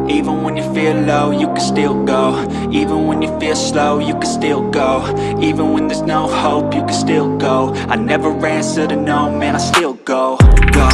Even when you feel low, you can still go. Even when you feel slow, you can still go. Even when there's no hope, you can still go. I never answer to no, man, I still go. Go,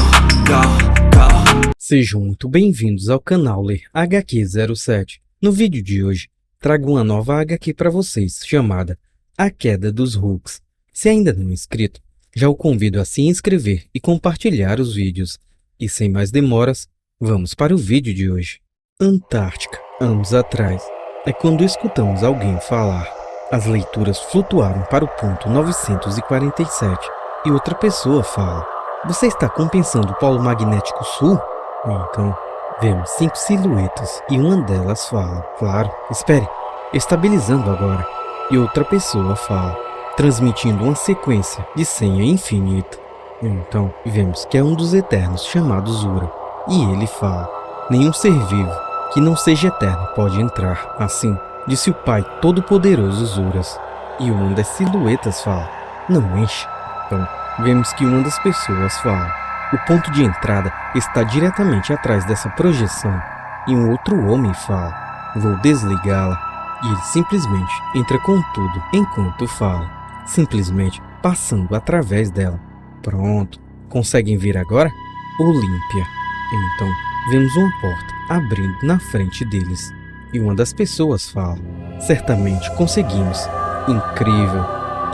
go, go. Sejam muito bem-vindos ao canal Ler HQ07. No vídeo de hoje, trago uma nova HQ para vocês, chamada A Queda dos Hulks. Se ainda não é inscrito, já o convido a se inscrever e compartilhar os vídeos. E sem mais demoras, vamos para o vídeo de hoje. Antártica, anos atrás, é quando escutamos alguém falar. As leituras flutuaram para o ponto 947 e outra pessoa fala: você está compensando o polo magnético sul? Então, vemos 5 silhuetas e uma delas fala: claro, espere, estabilizando agora. E outra pessoa fala, transmitindo uma sequência de senha infinita. Então, vemos que é um dos Eternos chamado Zura. E ele fala: nenhum ser vivo que não seja eterno pode entrar. Assim, disse o Pai Todo-Poderoso Zuras. E uma das silhuetas fala: não enche. Então, vemos que uma das pessoas fala: o ponto de entrada está diretamente atrás dessa projeção. E um outro homem fala: vou desligá-la. E ele simplesmente entra com tudo enquanto fala, simplesmente passando através dela. Pronto, conseguem ver agora? Olímpia. Então, vemos uma porta abrindo na frente deles. E uma das pessoas fala: certamente conseguimos. Incrível.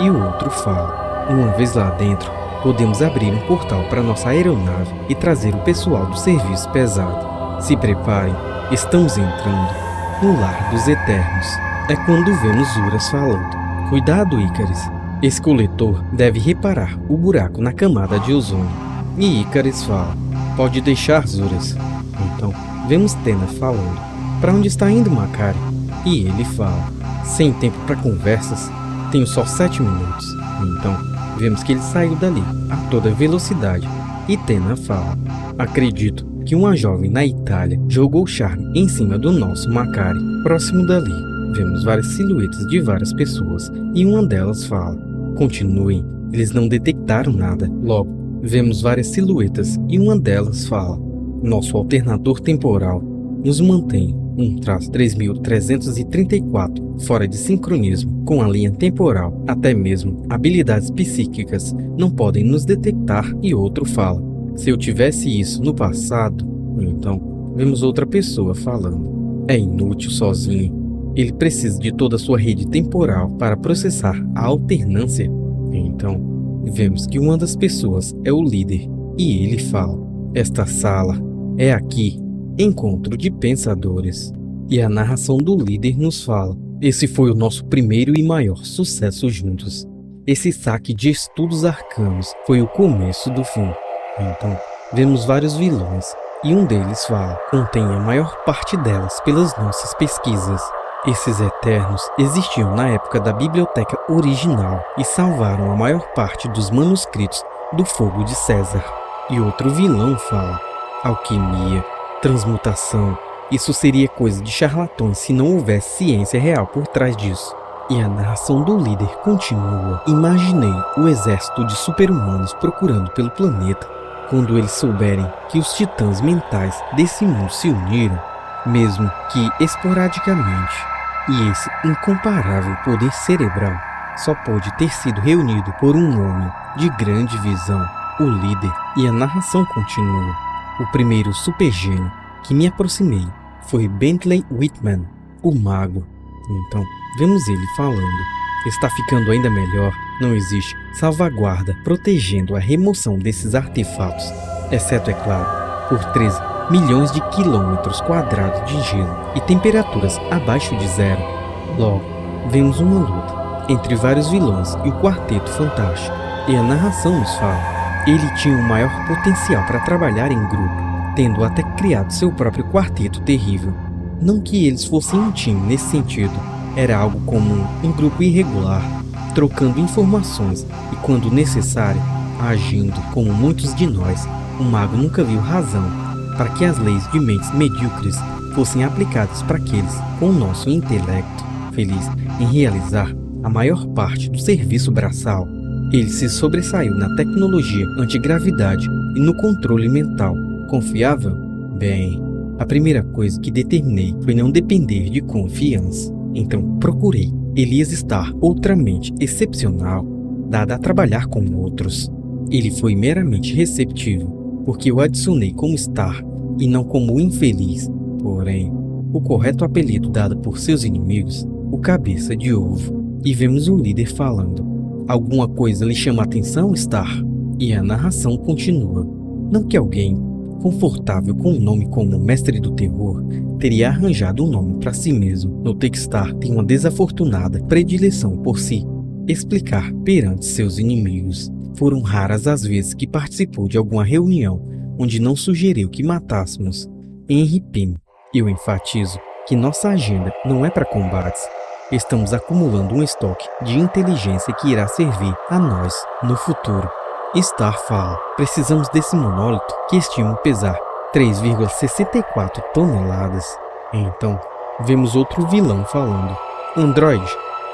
E o outro fala: uma vez lá dentro, podemos abrir um portal para nossa aeronave e trazer o pessoal do serviço pesado. Se preparem, estamos entrando no lar dos Eternos. É quando vemos Zuras falando: cuidado, Ícaris. Esse coletor deve reparar o buraco na camada de ozônio. E Ícaris fala: pode deixar, Zuras. Então, vemos Tena falando: para onde está indo, Makkari? E ele fala: sem tempo para conversas, tenho só 7 minutos. Então, vemos que ele saiu dali a toda velocidade. E Tena fala: acredito que uma jovem na Itália jogou charme em cima do nosso Makkari. Próximo dali, vemos várias silhuetas de várias pessoas e uma delas fala: continuem, eles não detectaram nada. Logo, vemos várias silhuetas e uma delas fala: nosso alternador temporal nos mantém um traço 3334 fora de sincronismo com a linha temporal. Até mesmo habilidades psíquicas não podem nos detectar. E outro fala: se eu tivesse isso no passado. Então, vemos outra pessoa falando: é inútil sozinho. Ele precisa de toda a sua rede temporal para processar a alternância. Então, vemos que uma das pessoas é o líder. E ele fala: esta sala é aqui, encontro de pensadores. E a narração do líder nos fala: esse foi o nosso primeiro e maior sucesso juntos. Esse saque de estudos arcanos foi o começo do fim. Então, vemos vários vilões, e um deles fala: contém a maior parte delas pelas nossas pesquisas. Esses Eternos existiam na época da biblioteca original e salvaram a maior parte dos manuscritos do Fogo de César. E outro vilão fala: alquimia, transmutação, isso seria coisa de charlatões se não houvesse ciência real por trás disso. E a narração do líder continua: imaginei o exército de super-humanos procurando pelo planeta. Quando eles souberem que os titãs mentais desse mundo se uniram, mesmo que esporadicamente, e esse incomparável poder cerebral só pode ter sido reunido por um homem de grande visão, o líder. E a narração continua: o primeiro supergênio que me aproximei foi Bentley Whitman, o mago. Então, vemos ele falando: está ficando ainda melhor. Não existe salvaguarda protegendo a remoção desses artefatos, exceto, é claro, por 13 milhões de quilômetros quadrados de gelo e temperaturas abaixo de zero. Logo, vemos uma luta entre vários vilões e o Quarteto Fantástico. E a narração nos fala: ele tinha o maior potencial para trabalhar em grupo, tendo até criado seu próprio quarteto terrível. Não que eles fossem um time nesse sentido, era algo comum, um grupo irregular, trocando informações e, quando necessário, agindo. Como muitos de nós, o mago nunca viu razão para que as leis de mentes medíocres fossem aplicadas para aqueles com o nosso intelecto. Feliz em realizar a maior parte do serviço braçal, ele se sobressaiu na tecnologia antigravidade e no controle mental. Confiável? Bem, A primeira coisa que determinei foi não depender de confiança. Então procurei Elias Starr, outra mente excepcional, dada a trabalhar com outros. Ele foi meramente receptivo, porque eu adicionei como Starr e não como o infeliz. Porém, o correto apelido dado por seus inimigos, o Cabeça de Ovo. E vemos o líder falando: alguma coisa lhe chama a atenção, Starr? E a narração continua. Não que alguém confortável com um nome como Mestre do Terror teria arranjado um nome para si mesmo. Notei que Starr tem uma desafortunada predileção por se explicar perante seus inimigos. Foram raras as vezes que participou de alguma reunião onde não sugeriu que matássemos Henry Pym. Eu enfatizo que nossa agenda não é para combates. Estamos acumulando um estoque de inteligência que irá servir a nós no futuro. Starr fala: precisamos desse monólito que estimo pesar 3,64 toneladas. Então, vemos outro vilão falando: Android.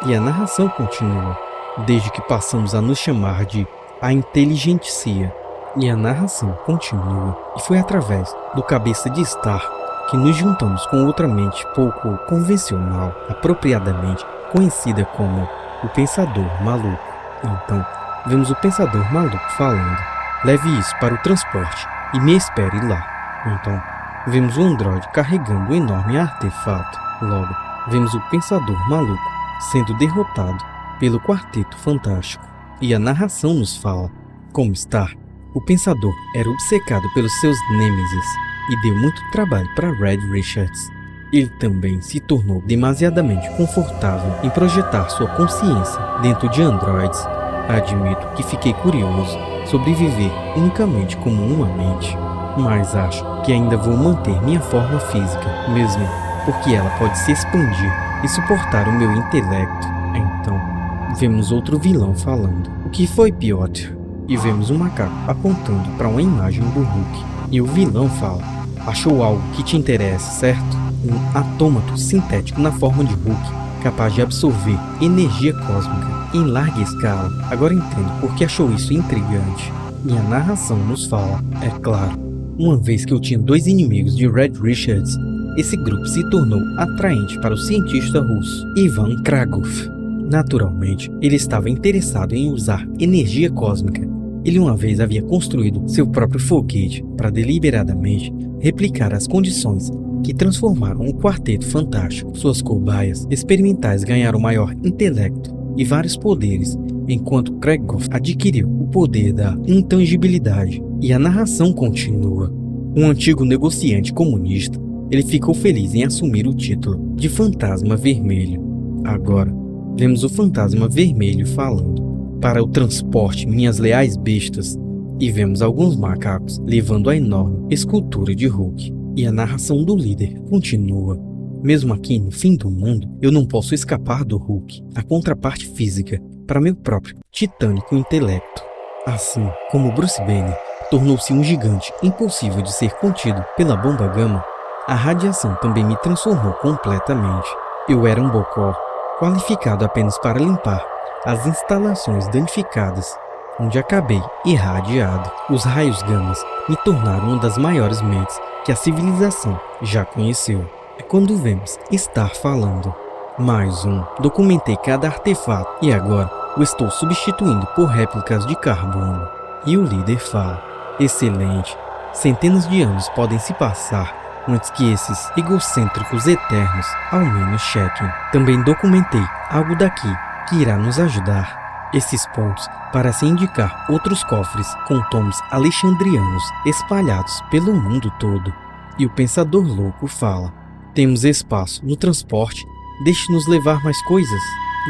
E a narração continua, desde que passamos a nos chamar de a Inteligencia. E a narração continua, e foi através do Cabeça de Starr que nos juntamos com outra mente pouco convencional, apropriadamente conhecida como o Pensador Maluco. Então, vemos o Pensador Maluco falando: leve isso para o transporte e me espere lá. Então, vemos o androide carregando um enorme artefato. Logo, vemos o Pensador Maluco sendo derrotado pelo Quarteto Fantástico. E a narração nos fala: como Starr, o Pensador era obcecado pelos seus nêmesis e deu muito trabalho para Reed Richards. Ele também se tornou demasiadamente confortável em projetar sua consciência dentro de androides. Admito que fiquei curioso sobre viver unicamente como uma mente, mas acho que ainda vou manter minha forma física, mesmo porque ela pode se expandir e suportar o meu intelecto. Então, vemos outro vilão falando: o que foi, Piotr? E vemos um macaco apontando para uma imagem do Hulk. E o vilão fala: achou algo que te interessa, certo? Um autômato sintético na forma de Hulk, capaz de absorver energia cósmica em larga escala. Agora entendo por que achou isso intrigante. E a narração nos fala: é claro, uma vez que eu tinha 2 inimigos de Reed Richards, esse grupo se tornou atraente para o cientista russo Ivan Kragov. Naturalmente, ele estava interessado em usar energia cósmica. Ele uma vez havia construído seu próprio foguete para deliberadamente replicar as condições que transformaram o Quarteto Fantástico. Suas cobaias experimentais ganharam maior intelecto e vários poderes, enquanto Kragov adquiriu o poder da intangibilidade. E a narração continua. Um antigo negociante comunista, ele ficou feliz em assumir o título de Fantasma Vermelho. Agora, vemos o Fantasma Vermelho falando: para o transporte, minhas leais bestas. E vemos alguns macacos levando a enorme escultura de Hulk. E a narração do líder continua: mesmo aqui no fim do mundo, eu não posso escapar do Hulk, a contraparte física, para meu próprio titânico intelecto. Assim como Bruce Banner tornou-se um gigante impossível de ser contido pela bomba gama, a radiação também me transformou completamente. Eu era um bocó, qualificado apenas para limpar as instalações danificadas, onde acabei irradiado. Os raios gamas me tornaram uma das maiores mentes que a civilização já conheceu. É quando vemos Starr falando: mais um, documentei cada artefato e agora o estou substituindo por réplicas de carbono. E o líder fala: excelente, centenas de anos podem se passar antes que esses egocêntricos eternos ao menos chequem. Também documentei algo daqui que irá nos ajudar. Esses pontos parecem indicar outros cofres com tomos alexandrianos espalhados pelo mundo todo. E o Pensador Louco fala: temos espaço no transporte, deixe-nos levar mais coisas.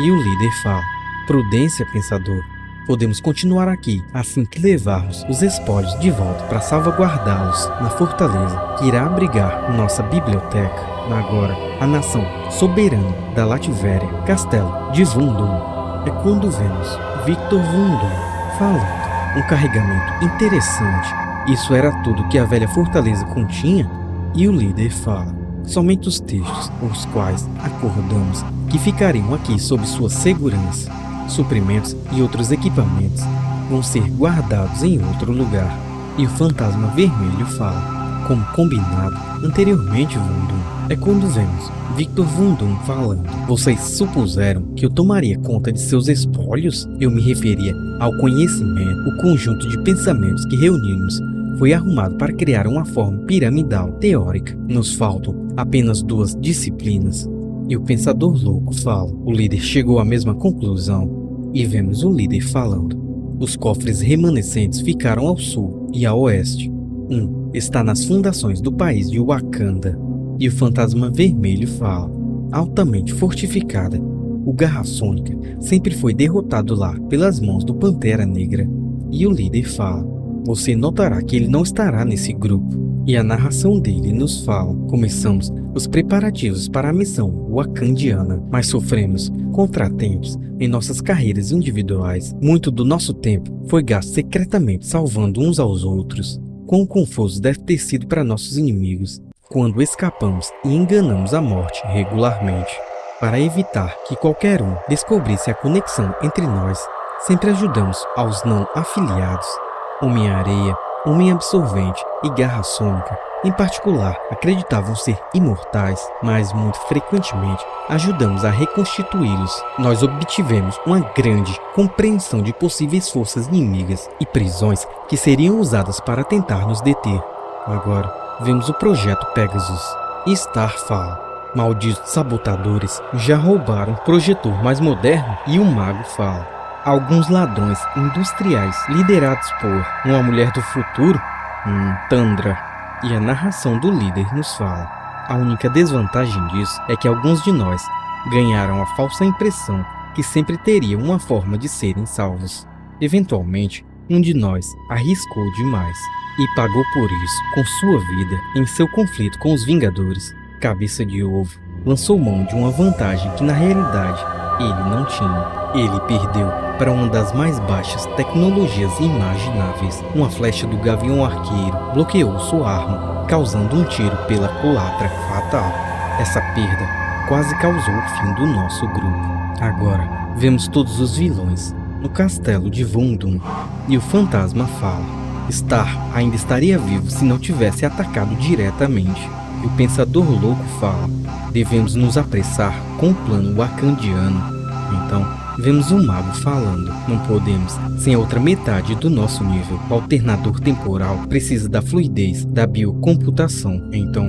E o líder fala: prudência, Pensador. Podemos continuar aqui assim que levarmos os espólios de volta para salvaguardá-los na fortaleza que irá abrigar nossa biblioteca. Agora, a nação soberana da Latvéria, Castelo de Vundum. É quando vemos Victor Vundum falando: um carregamento interessante. Isso era tudo que a velha fortaleza continha? E o líder fala: somente os textos, os quais acordamos que ficariam aqui sob sua segurança. Suprimentos e outros equipamentos vão ser guardados em outro lugar. E o Fantasma Vermelho fala: como combinado anteriormente, Vundum, é quando vemos Victor Vundum falando. Vocês supuseram que eu tomaria conta de seus espólios? Eu me referia ao conhecimento, o conjunto de pensamentos que reunimos foi arrumado para criar uma forma piramidal teórica. Nos faltam apenas 2 disciplinas. E o pensador louco fala. O líder chegou à mesma conclusão. E vemos o líder falando. Os cofres remanescentes ficaram ao sul e a oeste. Um está nas fundações do país de Wakanda. E o fantasma vermelho fala. Altamente fortificada, o Garra Sônica sempre foi derrotado lá pelas mãos do Pantera Negra. E o líder fala. Você notará que ele não estará nesse grupo. E a narração dele nos fala. Começamos os preparativos para a missão wakandiana, mas sofremos contratempos em nossas carreiras individuais. Muito do nosso tempo foi gasto secretamente salvando uns aos outros. Quão confuso deve ter sido para nossos inimigos quando escapamos e enganamos a morte regularmente. Para evitar que qualquer um descobrisse a conexão entre nós, sempre ajudamos aos não afiliados. Homem-Areia, Homem-Absorvente e Garra Sônica, em particular, acreditavam ser imortais, mas muito frequentemente ajudamos a reconstituí-los. Nós obtivemos uma grande compreensão de possíveis forças inimigas e prisões que seriam usadas para tentar nos deter. Agora, vemos o projeto Pegasus. E Star fala. Malditos sabotadores já roubaram um projetor mais moderno e o mago fala. Alguns ladrões industriais liderados por uma mulher do futuro, Tandra. E a narração do líder nos fala. A única desvantagem disso é que alguns de nós ganharam a falsa impressão que sempre teriam uma forma de serem salvos. Eventualmente, um de nós arriscou demais e pagou por isso com sua vida em seu conflito com os Vingadores. Cabeça de Ovo lançou mão de uma vantagem que na realidade ele não tinha. Ele perdeu para uma das mais baixas tecnologias imagináveis. Uma flecha do Gavião Arqueiro bloqueou sua arma, causando um tiro pela culatra fatal. Essa perda quase causou o fim do nosso grupo. Agora vemos todos os vilões no castelo de Vundum e o fantasma fala. Star ainda estaria vivo se não tivesse atacado diretamente. E o pensador louco fala. Devemos nos apressar com o plano wakandiano. Então, vemos o mago falando. Não podemos sem a outra metade do nosso nível. O alternador temporal precisa da fluidez da biocomputação. Então,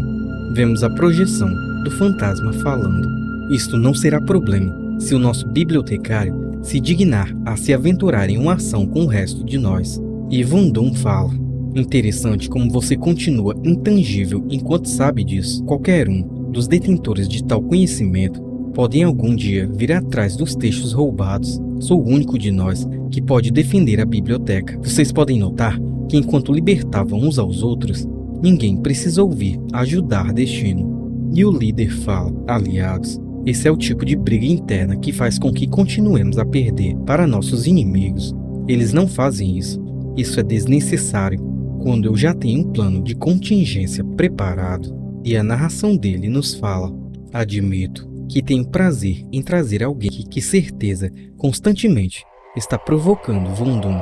vemos a projeção do fantasma falando. Isto não será problema se o nosso bibliotecário se dignar a se aventurar em uma ação com o resto de nós. E Vundum fala. Interessante como você continua intangível enquanto sabe disso. Qualquer um dos detentores de tal conhecimento podem algum dia vir atrás dos textos roubados. Sou o único de nós que pode defender a biblioteca. Vocês podem notar que enquanto libertavam uns aos outros, ninguém precisa ouvir ajudar destino. E o líder fala, aliados, esse é o tipo de briga interna que faz com que continuemos a perder para nossos inimigos. Eles não fazem isso. Isso é desnecessário quando eu já tenho um plano de contingência preparado. E a narração dele nos fala, admito que tenho prazer em trazer alguém que certeza constantemente está provocando Vundum.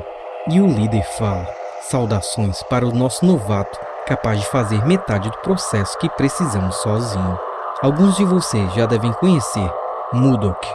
E o líder fala, saudações para o nosso novato, capaz de fazer metade do processo que precisamos sozinho. Alguns de vocês já devem conhecer MODOK.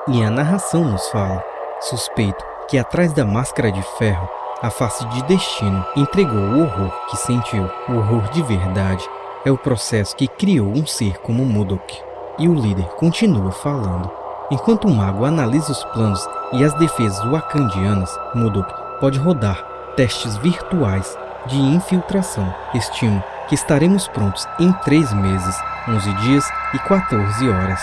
E a narração nos fala, suspeito que atrás da máscara de ferro, a face de destino entregou o horror que sentiu. O horror de verdade é o processo que criou um ser como MODOK. E o líder continua falando. Enquanto o mago analisa os planos e as defesas wakandianas, MODOK pode rodar testes virtuais de infiltração. Estimo que estaremos prontos em 3 meses, 11 dias e 14 horas.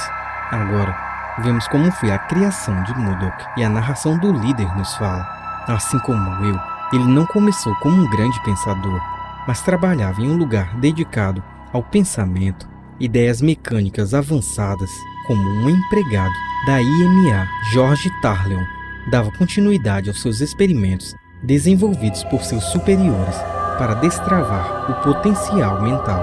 Agora, vemos como foi a criação de MODOK. E a narração do líder nos fala. Assim como eu, ele não começou como um grande pensador, mas trabalhava em um lugar dedicado ao pensamento, ideias mecânicas avançadas. Como um empregado da IMA, George Tarleon dava continuidade aos seus experimentos desenvolvidos por seus superiores para destravar o potencial mental.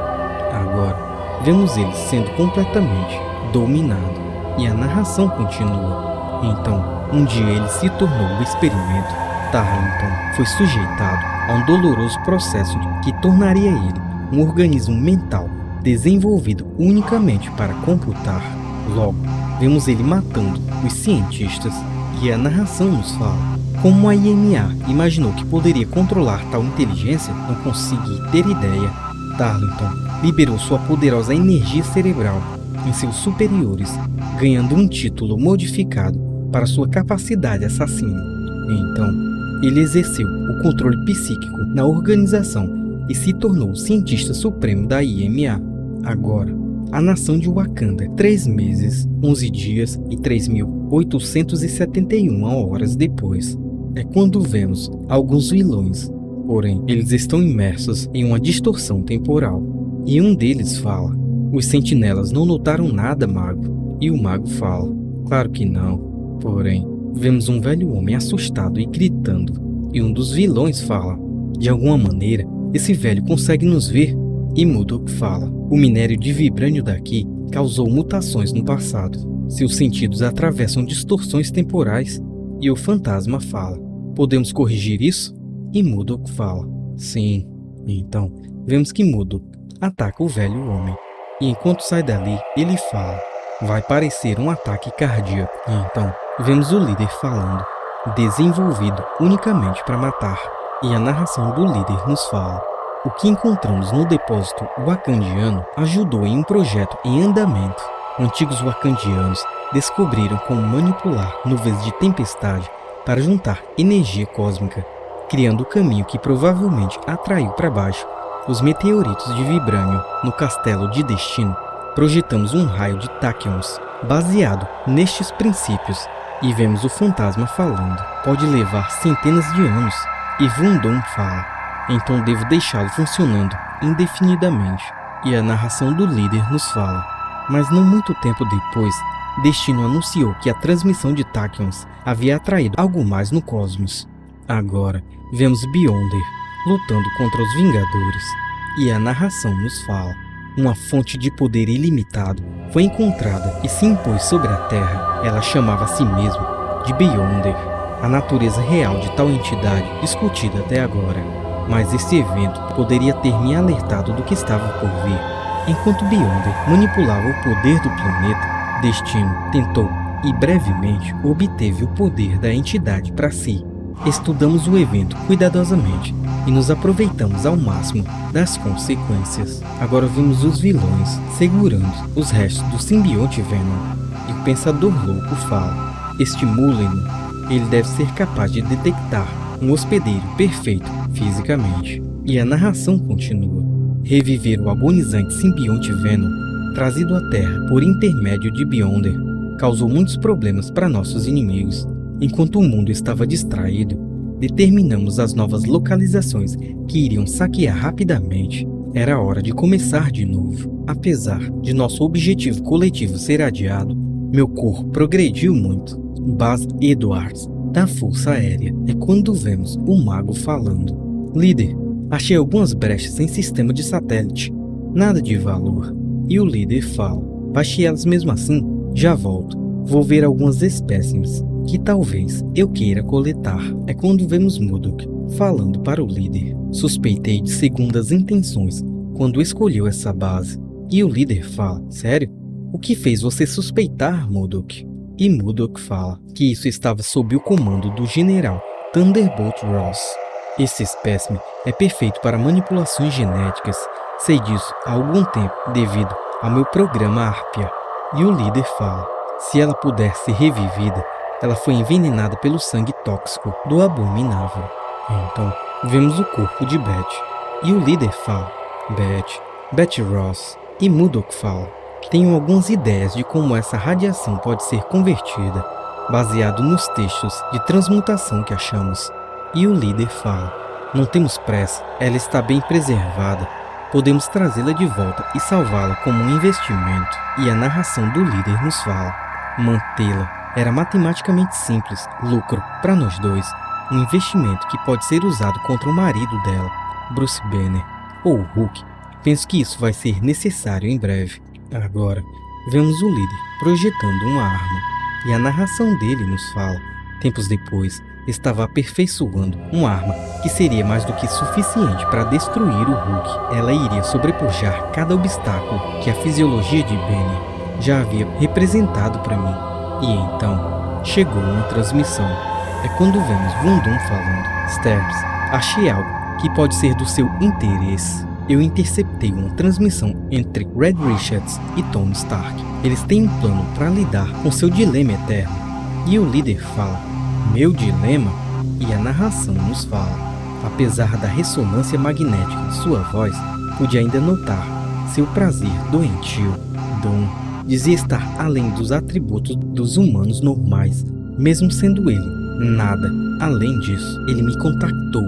Agora, vemos ele sendo completamente dominado. E a narração continua. Então, um dia ele se tornou o experimento. Tarleton foi sujeitado a um doloroso processo que tornaria ele um organismo mental desenvolvido unicamente para computar. Logo, vemos ele matando os cientistas e a narração nos fala como a IMA imaginou que poderia controlar tal inteligência. Não consegui ter ideia. Darlington liberou sua poderosa energia cerebral em seus superiores, ganhando um título modificado para sua capacidade assassina. Então, ele exerceu o controle psíquico na organização e se tornou o cientista supremo da IMA. Agora, a nação de Wakanda, 3 meses, 11 dias e 3.871 horas depois, é quando vemos alguns vilões. Porém, eles estão imersos em uma distorção temporal. E um deles fala: os sentinelas não notaram nada, mago. E o mago fala: claro que não. Porém, vemos um velho homem assustado e gritando. E um dos vilões fala: de alguma maneira, esse velho consegue nos ver. E MODOK fala: o minério de vibrânio daqui causou mutações no passado. Seus sentidos atravessam distorções temporais. E o fantasma fala: podemos corrigir isso? E MODOK fala: sim. Então, vemos que MODOK ataca o velho homem. E enquanto sai dali, ele fala: vai parecer um ataque cardíaco. E então, vemos o líder falando: desenvolvido unicamente para matar. E a narração do líder nos fala: o que encontramos no depósito wakandiano ajudou em um projeto em andamento. Antigos wakandianos descobriram como manipular nuvens de tempestade para juntar energia cósmica, criando o caminho que provavelmente atraiu para baixo os meteoritos de vibrânio. No castelo de destino, projetamos um raio de tachyons baseado nestes princípios e vemos o fantasma falando: pode levar centenas de anos. E Vundon fala: então devo deixá-lo funcionando indefinidamente. E a narração do líder nos fala: mas não muito tempo depois, Destino anunciou que a transmissão de tachyons havia atraído algo mais no cosmos. Agora, vemos Beyonder lutando contra os Vingadores. E a narração nos fala: uma fonte de poder ilimitado foi encontrada e se impôs sobre a Terra. Ela chamava a si mesma de Beyonder. A natureza real de tal entidade discutida até agora. Mas esse evento poderia ter me alertado do que estava por vir. Enquanto Beyonder manipulava o poder do planeta, Destino tentou e brevemente obteve o poder da entidade para si. Estudamos o evento cuidadosamente e nos aproveitamos ao máximo das consequências. Agora vemos os vilões segurando os restos do simbionte Venom. E o Pensador Louco fala: estimulem-no, ele deve ser capaz de detectar um hospedeiro perfeito fisicamente. E a narração continua: reviver o agonizante simbionte Venom, trazido à Terra por intermédio de Beyonder, causou muitos problemas para nossos inimigos. Enquanto o mundo estava distraído, determinamos as novas localizações que iriam saquear rapidamente. Era hora de começar de novo. Apesar de nosso objetivo coletivo ser adiado, meu corpo progrediu muito. Buzz Edwards, da Força Aérea. É quando vemos o mago falando: líder, achei algumas brechas em sistema de satélite. Nada de valor. E o líder fala: baixei elas mesmo assim, já volto. Vou ver algumas espécimes que talvez eu queira coletar. É quando vemos MODOK falando para o líder: suspeitei de segundas intenções quando escolheu essa base. E o líder fala: sério? O que fez você suspeitar, MODOK? E MODOK fala que isso estava sob o comando do general Thunderbolt Ross. Esse espécime é perfeito para manipulações genéticas. Sei disso há algum tempo devido ao meu programa Arpia. E o líder fala: se ela puder ser revivida, ela foi envenenada pelo sangue tóxico do Abominável. Então, vemos o corpo de Beth. E o líder fala: Beth Ross. E MODOK fala: tenho algumas ideias de como essa radiação pode ser convertida, baseado nos textos de transmutação que achamos. E o líder fala: não temos pressa, ela está bem preservada. Podemos trazê-la de volta e salvá-la como um investimento. E a narração do líder nos fala: mantê-la era matematicamente simples, lucro para nós dois. Um investimento que pode ser usado contra o marido dela, Bruce Banner, ou Hulk. Penso que isso vai ser necessário em breve. Agora, vemos o líder projetando uma arma. E a narração dele nos fala: tempos depois, estava aperfeiçoando uma arma que seria mais do que suficiente para destruir o Hulk. Ela iria sobrepujar cada obstáculo que a fisiologia de Banner já havia representado para mim. E então chegou uma transmissão. É quando vemos Von Doom falando: Sterbs, achei algo que pode ser do seu interesse. Eu interceptei uma transmissão entre Reed Richards e Tony Stark. Eles têm um plano para lidar com seu dilema eterno. E o líder fala: meu dilema? E a narração nos fala. Apesar da ressonância magnética de sua voz, pude ainda notar seu prazer doentio. Doom dizia estar além dos atributos dos humanos normais, mesmo sendo ele nada além disso. Ele me contactou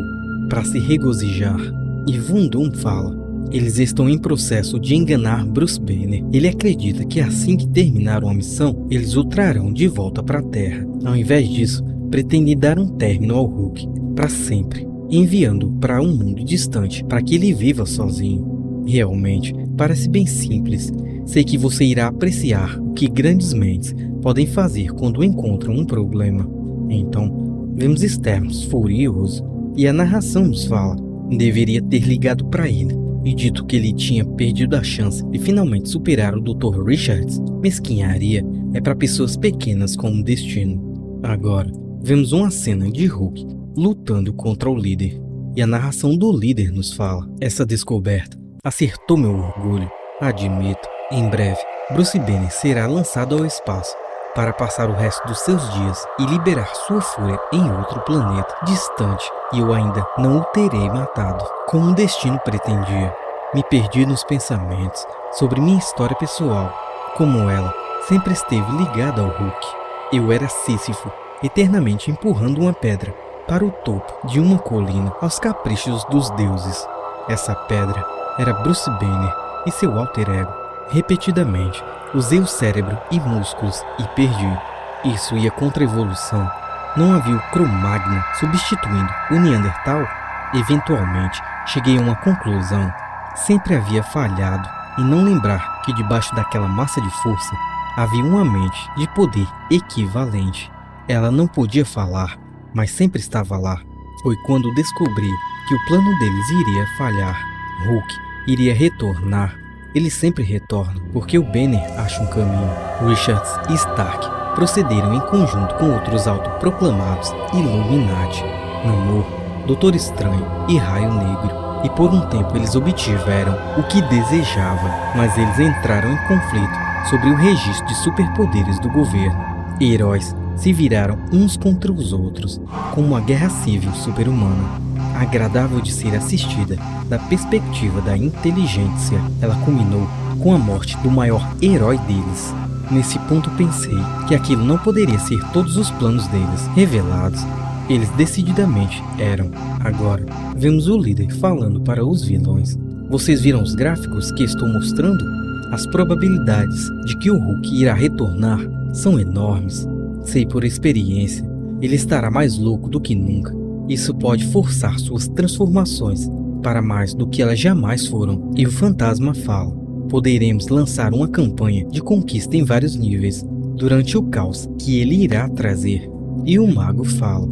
para se regozijar. E Von Doom fala: eles estão em processo de enganar Bruce Banner. Ele acredita que assim que terminar uma missão, eles o trarão de volta para a Terra. Ao invés disso, pretendem dar um término ao Hulk para sempre, enviando-o para um mundo distante para que ele viva sozinho. Realmente, parece bem simples. Sei que você irá apreciar o que grandes mentes podem fazer quando encontram um problema. Então, vemos Sterbs furioso e a narração nos fala: deveria ter ligado para ele e dito que ele tinha perdido a chance de finalmente superar o Dr. Richards. Mesquinharia é para pessoas pequenas como o destino. Agora, vemos uma cena de Hulk lutando contra o líder. E a narração do líder nos fala: essa descoberta acertou meu orgulho. Admito, em breve, Bruce Banner será lançado ao espaço para passar o resto dos seus dias e liberar sua fúria em outro planeta distante, e eu ainda não o terei matado, como o destino pretendia. Me perdi nos pensamentos sobre minha história pessoal, como ela sempre esteve ligada ao Hulk. Eu era Sísifo, eternamente empurrando uma pedra para o topo de uma colina aos caprichos dos deuses. Essa pedra era Bruce Banner e seu alter ego. Repetidamente, usei o cérebro e músculos e perdi. Isso ia contra a evolução. Não havia o Cro-Magnon substituindo o Neandertal? Eventualmente, cheguei a uma conclusão. Sempre havia falhado em não lembrar que debaixo daquela massa de força havia uma mente de poder equivalente. Ela não podia falar, mas sempre estava lá. Foi quando descobri que o plano deles iria falhar. Hulk iria retornar. Ele sempre retorna, porque o Banner acha um caminho. Richards e Stark procederam em conjunto com outros autoproclamados Illuminati, Namor, Doutor Estranho e Raio Negro, e por um tempo eles obtiveram o que desejavam, mas eles entraram em conflito sobre o registro de superpoderes do governo. Heróis se viraram uns contra os outros, como uma guerra civil super-humana. Agradável de ser assistida da perspectiva da inteligência, ela culminou com a morte do maior herói deles. Nesse ponto pensei que aquilo não poderia ser todos os planos deles revelados. Eles decididamente eram. Agora, vemos o líder falando para os vilões: vocês viram os gráficos que estou mostrando? As probabilidades de que o Hulk irá retornar são enormes. Sei por experiência, ele estará mais louco do que nunca. Isso pode forçar suas transformações para mais do que elas jamais foram. E o fantasma fala: poderemos lançar uma campanha de conquista em vários níveis, durante o caos que ele irá trazer. E o mago fala: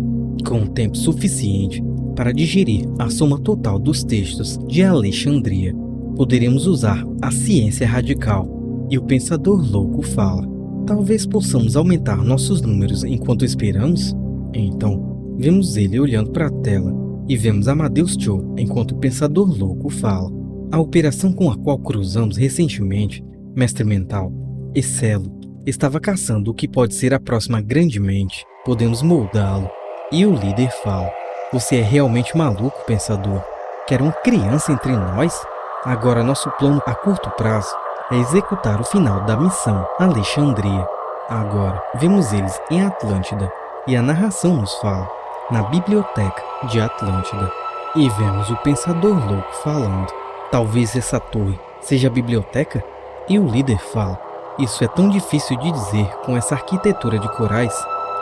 com tempo suficiente para digerir a soma total dos textos de Alexandria, poderemos usar a ciência radical. E o pensador louco fala: talvez possamos aumentar nossos números enquanto esperamos? Então, vemos ele olhando para a tela e vemos Amadeus Cho enquanto o pensador louco fala: a operação com a qual cruzamos recentemente, mestre mental, Excelo, estava caçando o que pode ser a próxima grande mente. Podemos moldá-lo. E o líder fala: você é realmente maluco, pensador? Quer uma criança entre nós? Agora nosso plano a curto prazo é executar o final da missão Alexandria. Agora vemos eles em Atlântida e a narração nos fala: na biblioteca de Atlântida. E vemos o pensador louco falando: talvez essa torre seja a biblioteca? E o líder fala: isso é tão difícil de dizer com essa arquitetura de corais.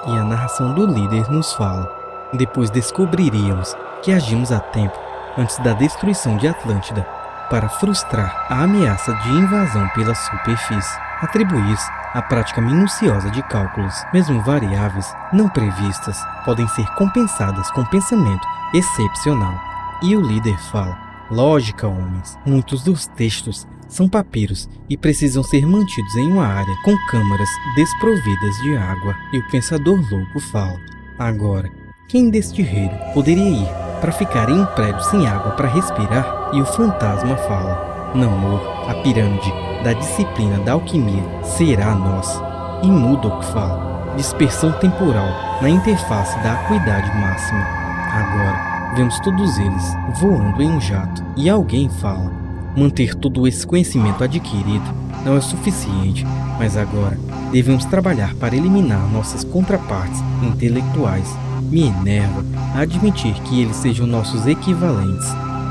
E a narração do líder nos fala: depois descobriríamos que agimos a tempo antes da destruição de Atlântida para frustrar a ameaça de invasão pela superfície. Atribuir a prática minuciosa de cálculos, mesmo variáveis não previstas, podem ser compensadas com pensamento excepcional. E o líder fala: lógica, homens. Muitos dos textos são papiros e precisam ser mantidos em uma área com câmaras desprovidas de água. E o pensador louco fala: agora, quem deste reino poderia ir para ficar em um prédio sem água para respirar? E o fantasma fala: Namor, a pirâmide da disciplina da alquimia será nossa. E Mudok fala: dispersão temporal na interface da acuidade máxima. Agora, vemos todos eles voando em um jato. E alguém fala: manter todo esse conhecimento adquirido não é suficiente, mas agora devemos trabalhar para eliminar nossas contrapartes intelectuais. Me enerva admitir que eles sejam nossos equivalentes.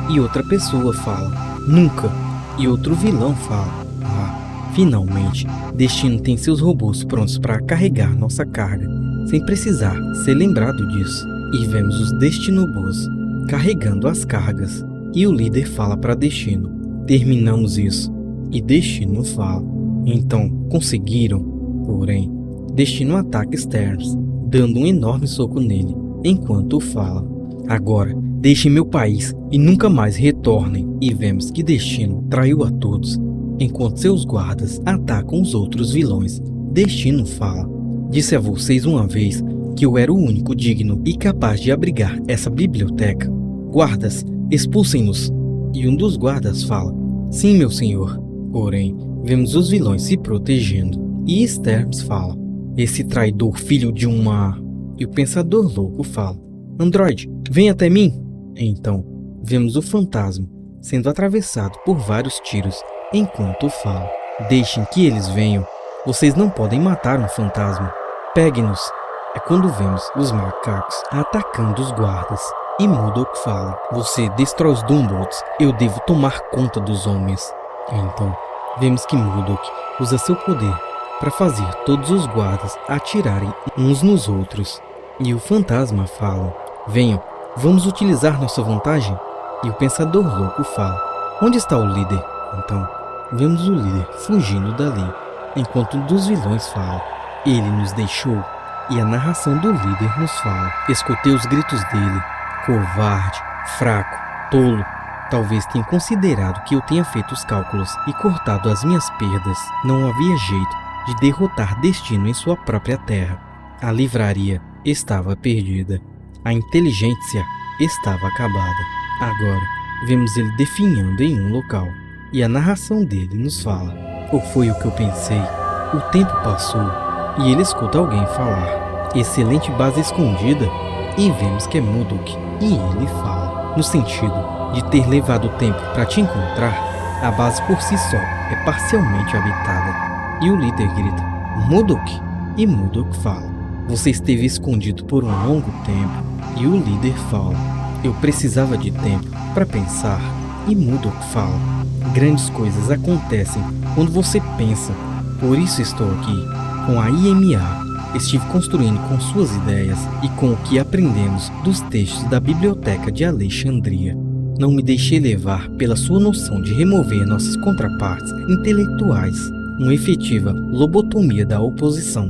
E outra pessoa fala: nunca. E outro vilão fala: finalmente, Destino tem seus robôs prontos para carregar nossa carga, sem precisar ser lembrado disso. E vemos os Destinobos carregando as cargas. E o líder fala para Destino: terminamos isso. E Destino fala: então, conseguiram? Porém, Destino ataca Sterns, dando um enorme soco nele, enquanto fala: agora, deixem meu país e nunca mais retornem. E vemos que Destino traiu a todos, enquanto seus guardas atacam os outros vilões. Destino fala: disse a vocês uma vez que eu era o único digno e capaz de abrigar essa biblioteca. Guardas, expulsem-nos. E um dos guardas fala: sim, meu senhor. Porém, vemos os vilões se protegendo. E Sterns fala: esse traidor filho de uma... E o pensador louco fala: Android, vem até mim. Então, vemos o fantasma sendo atravessado por vários tiros, enquanto fala: deixem que eles venham. Vocês não podem matar um fantasma. Peguem-nos. É quando vemos os macacos atacando os guardas. E Mudok fala: você destrói os Dumbots, eu devo tomar conta dos homens. Então, vemos que Mudok usa seu poder para fazer todos os guardas atirarem uns nos outros. E o fantasma fala: venham, vamos utilizar nossa vantagem. E o pensador louco fala: onde está o líder? Então, vemos o líder fugindo dali, enquanto um dos vilões fala: ele nos deixou. E a narração do líder nos fala: escutei os gritos dele: covarde, fraco, tolo. Talvez tenha considerado que eu tenha feito os cálculos e cortado as minhas perdas. Não havia jeito de derrotar Destino em sua própria terra. A livraria estava perdida. A inteligência estava acabada. Agora, vemos ele definhando em um local. E a narração dele nos fala: ou foi o que eu pensei? O tempo passou e ele escuta alguém falar: excelente base escondida. E vemos que é Mudok. E ele fala: no sentido de ter levado tempo para te encontrar, a base por si só é parcialmente habitada. E o líder grita: Mudok. E Mudok fala: você esteve escondido por um longo tempo. E o líder fala: eu precisava de tempo para pensar. E Mudok fala: grandes coisas acontecem quando você pensa. Por isso estou aqui. Com a IMA, estive construindo com suas ideias e com o que aprendemos dos textos da Biblioteca de Alexandria. Não me deixei levar pela sua noção de remover nossas contrapartes intelectuais, uma efetiva lobotomia da oposição.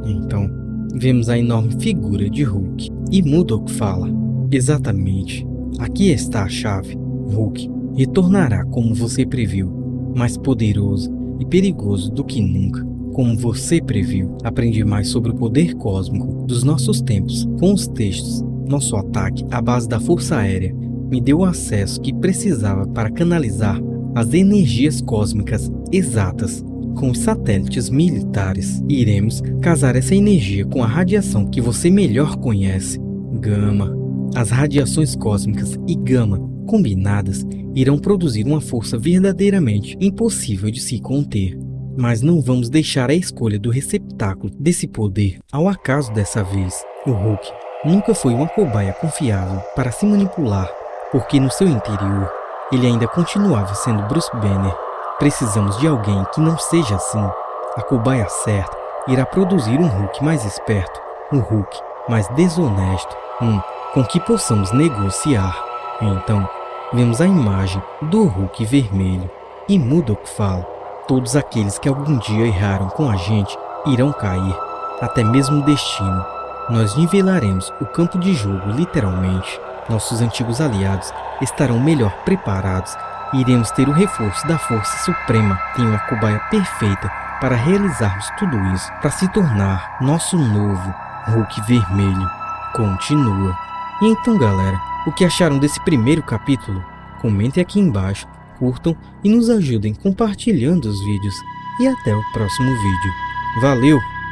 Então, vemos a enorme figura de Hulk. E Mudok fala: exatamente, aqui está a chave. Hulk retornará como você previu, mais poderoso e perigoso do que nunca. Como você previu, aprendi mais sobre o poder cósmico dos nossos tempos com os textos. Nosso ataque à base da Força Aérea me deu o acesso que precisava para canalizar as energias cósmicas exatas com os satélites militares. Iremos casar essa energia com a radiação que você melhor conhece, Gama. As radiações cósmicas e Gama combinadas irão produzir uma força verdadeiramente impossível de se conter. Mas não vamos deixar a escolha do receptáculo desse poder ao acaso dessa vez. O Hulk nunca foi uma cobaia confiável para se manipular, porque no seu interior ele ainda continuava sendo Bruce Banner. Precisamos de alguém que não seja assim. A cobaia certa irá produzir um Hulk mais esperto, um Hulk mais desonesto, com que possamos negociar. Então, vemos a imagem do Hulk vermelho. E Mudok fala: Todos aqueles que algum dia erraram com a gente irão cair, até mesmo o destino. Nós nivelaremos o campo de jogo literalmente. Nossos antigos aliados estarão melhor preparados e iremos ter o reforço da Força Suprema. Tem uma cobaia perfeita para realizarmos tudo isso, para se tornar nosso novo Hulk vermelho. Continua. E então, galera, o que acharam desse primeiro capítulo? Comentem aqui embaixo, curtam e nos ajudem compartilhando os vídeos. E até o próximo vídeo. Valeu!